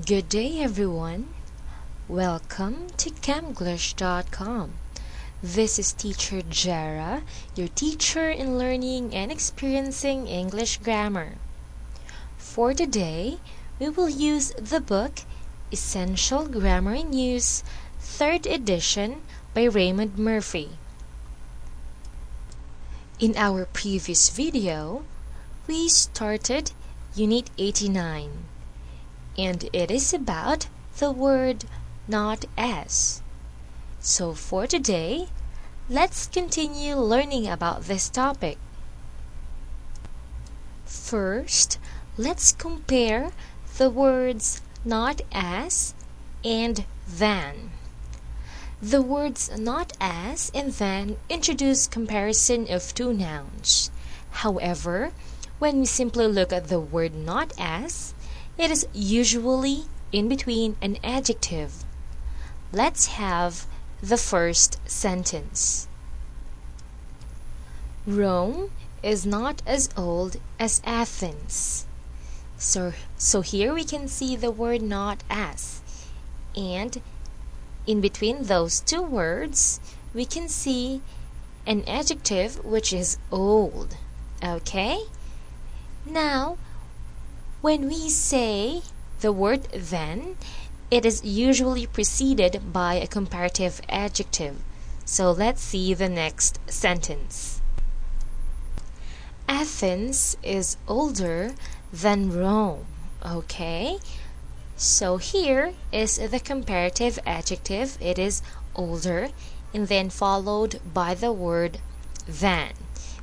Good day, everyone. Welcome to Camglish.com. This is Teacher Jara, your teacher in learning and experiencing English grammar. For today, we will use the book Essential Grammar in Use, 3rd edition by Raymond Murphy. In our previous video, we started Unit 89. And it is about the word not as. So for today, let's continue learning about this topic. First, let's compare the words not as and than. The words not as and than introduce comparison of two nouns. However, when we simply look at the word not as, it is usually in between an adjective. Let's have the first sentence. Rome is not as old as Athens. So here we can see the word not as. And in between those two words, we can see an adjective which is old. Okay? Now, when we say the word then, it is usually preceded by a comparative adjective. So let's see the next sentence. Athens is older than Rome. Okay? So here is the comparative adjective. It is older and then followed by the word than.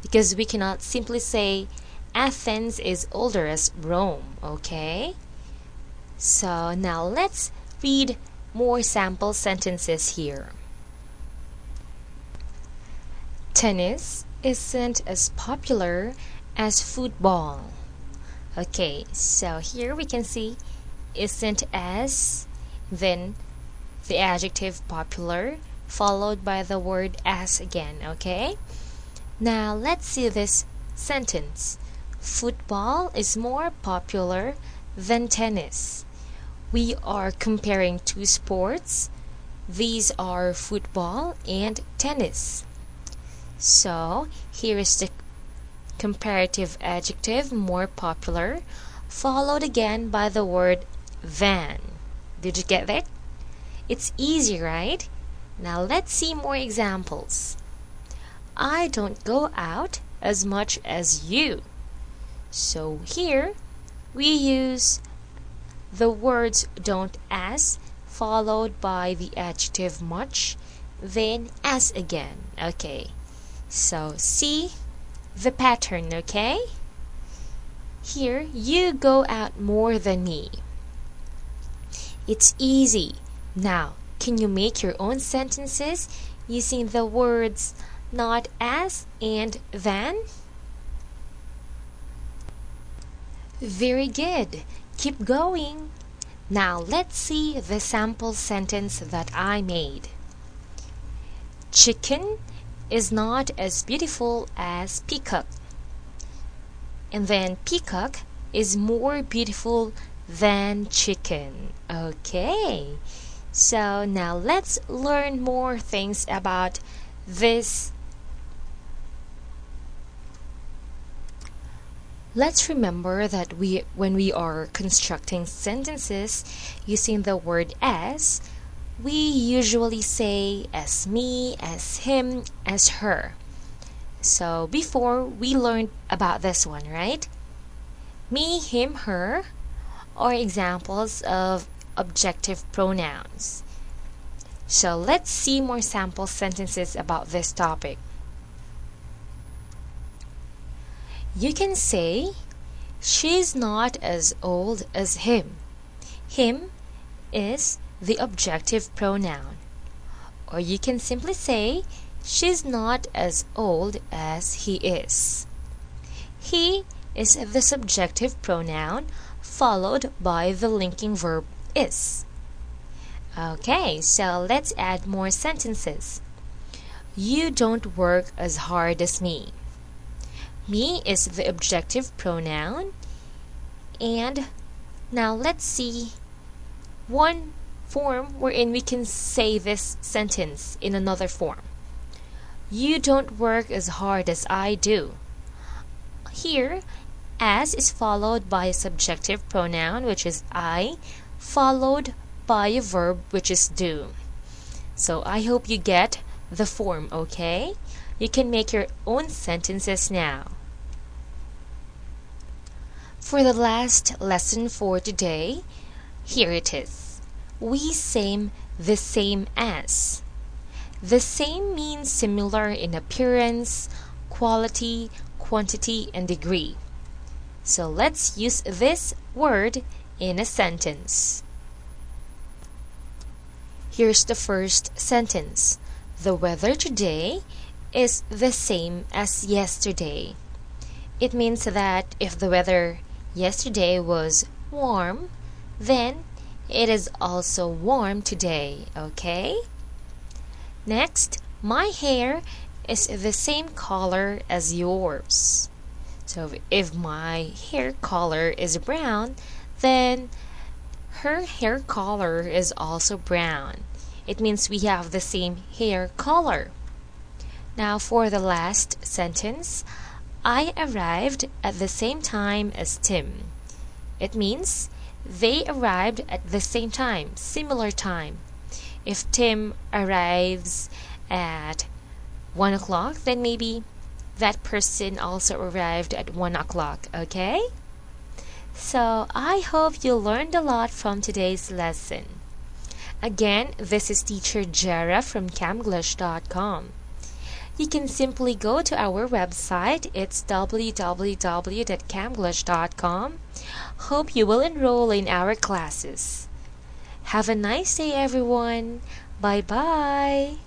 Because we cannot simply say Athens is older as Rome, okay? So now let's read more sample sentences here. Tennis isn't as popular as football. Okay, so here we can see isn't as, then the adjective popular, followed by the word as again, okay? Now let's see this sentence. Football is more popular than tennis. We are comparing two sports. These are football and tennis. So here is the comparative adjective, more popular, followed again by the word than. Did you get that? It's easy, right? Now let's see more examples. I don't go out as much as you. So here we use the words don't as followed by the adjective much, then as again. Okay, so see the pattern, okay? Here, you go out more than me. It's easy. Now, can you make your own sentences using the words not as and than? Very good. Keep going. Now let's see the sample sentence that I made. Chicken is not as beautiful as peacock. And then peacock is more beautiful than chicken. Okay. So now let's learn more things about this. Let's remember that when we are constructing sentences using the word as, we usually say as me, as him, as her. So before we learned about this one, right? Me, him, her are examples of objective pronouns. So let's see more sample sentences about this topic. You can say, she's not as old as him. Him is the objective pronoun. Or you can simply say, she's not as old as he is. He is the subjective pronoun followed by the linking verb is. Okay, so let's add more sentences. You don't work as hard as me. Me is the objective pronoun. And now let's see one form wherein we can say this sentence in another form. You don't work as hard as I do. Here, as is followed by a subjective pronoun, which is I, followed by a verb, which is do. So I hope you get the form, okay? You can make your own sentences now. For the last lesson for today, here it is. We say the same as. The same means similar in appearance, quality, quantity, and degree. So let's use this word in a sentence. Here's the first sentence. The weather today is the same as yesterday. It means that if the weather yesterday was warm, then it is also warm today, okay? Next, my hair is the same color as yours. So if my hair color is brown, then her hair color is also brown. It means we have the same hair color. Now for the last sentence, I arrived at the same time as Tim. It means they arrived at the same time, similar time. If Tim arrives at 1 o'clock, then maybe that person also arrived at 1 o'clock, okay? So I hope you learned a lot from today's lesson. Again, this is Teacher Jera from camglish.com. You can simply go to our website. It's www.camglish.com. Hope you will enroll in our classes. Have a nice day, everyone. Bye-bye.